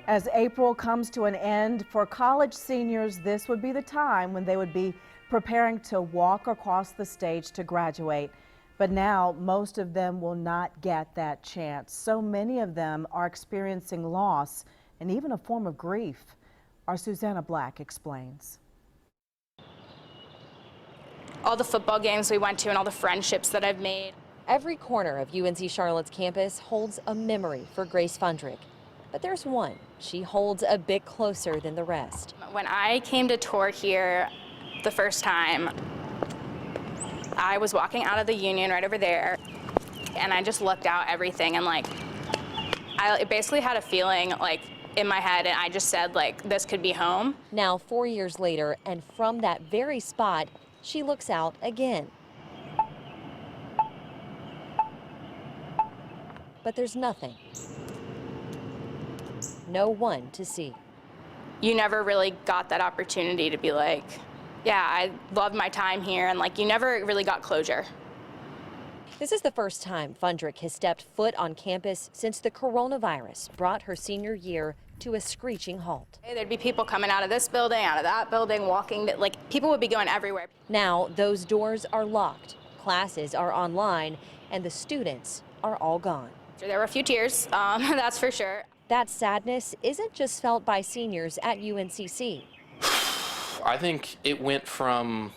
As April comes to an end, for college seniors, this would be the time when they would be preparing to walk across the stage to graduate. But now, most of them will not get that chance. So many of them are experiencing loss and even a form of grief. Our Susanna Black explains. All the football games we went to and all the friendships that I've made. Every corner of UNC Charlotte's campus holds a memory for Grace Fundrick. But there's one she holds a bit closer than the rest. When I came to tour here the first time, I was walking out of the Union right over there, and I just looked out everything, and I basically had a feeling in my head, and I just said this could be home. Now 4 years later, and from that very spot, she looks out again. But there's nothing. No one to see. You never really got that opportunity to be like, yeah, I loved my time here, and you never really got closure. This is the first time Fundrick has stepped foot on campus since the coronavirus brought her senior year to a screeching halt. There'd be people coming out of this building, out of that building, walking, people would be going everywhere. Now those doors are locked, classes are online, and the students are all gone. There were a few tears, that's for sure. That sadness isn't just felt by seniors at UNCC. I think it went from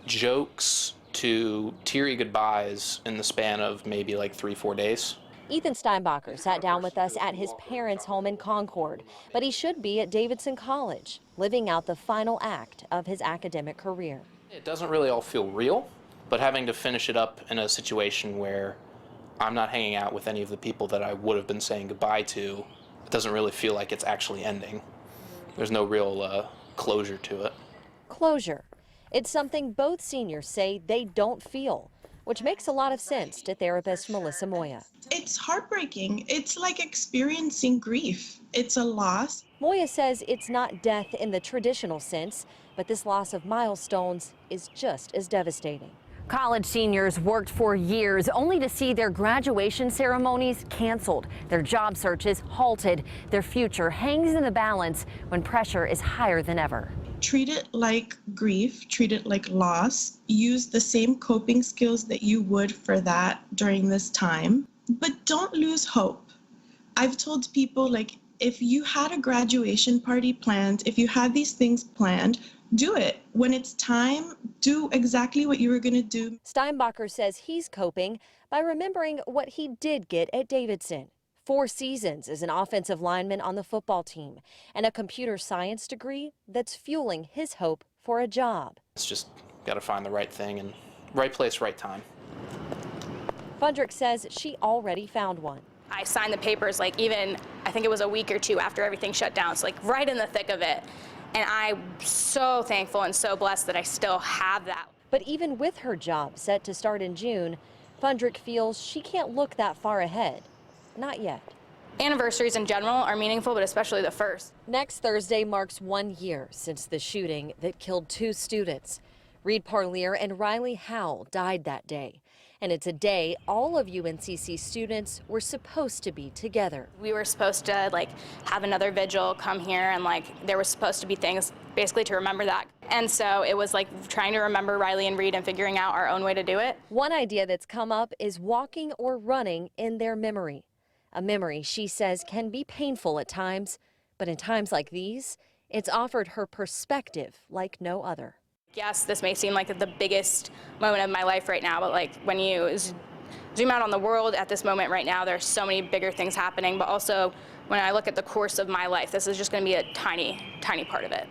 jokes to teary goodbyes in the span of maybe 3-4 days. Ethan Steinbacher sat down with us at his parents' home in Concord, but he should be at Davidson College, living out the final act of his academic career. It doesn't really all feel real, but having to finish it up in a situation where I'm not hanging out with any of the people that I would have been saying goodbye to, it doesn't really feel like it's actually ending. There's no real closure to it. Closure. It's something both seniors say they don't feel, which makes a lot of sense to therapist Melissa Moya. It's heartbreaking. It's like experiencing grief. It's a loss. Moya says it's not death in the traditional sense, but this loss of milestones is just as devastating. College seniors worked for years only to see their graduation ceremonies canceled, their job searches halted. Their future hangs in the balance when pressure is higher than ever. Treat it like grief, treat it like loss. Use the same coping skills that you would for that during this time, but don't lose hope. I've told people, if you had a graduation party planned, if you had these things planned, do it. When it's time, do exactly what you were going to do. Steinbacher says he's coping by remembering what he did get at Davidson. 4 seasons as an offensive lineman on the football team and a computer science degree that's fueling his hope for a job. It's just got to find the right thing and right place, right time. Fundrick says she already found one. I signed the papers even, I think it was a week or two after everything shut down. It's right in the thick of it. And I'm so thankful and so blessed that I still have that. But even with her job set to start in June, Fundrick feels she can't look that far ahead. Not yet. Anniversaries in general are meaningful, but especially the first. Next Thursday marks 1 year since the shooting that killed 2 students. Reed Parlier and Riley Howell died that day. And it's a day all of UNCC students were supposed to be together. We were supposed to have another vigil, come here, and there was supposed to be things basically to remember that. And so it was trying to remember Riley and Reed and figuring out our own way to do it. One idea that's come up is walking or running in their memory. A memory she says can be painful at times, but in times like these, it's offered her perspective like no other. Yes, this may seem like the biggest moment of my life right now, but when you zoom out on the world at this moment right now, there's so many bigger things happening, but also when I look at the course of my life, this is just going to be a tiny, tiny part of it.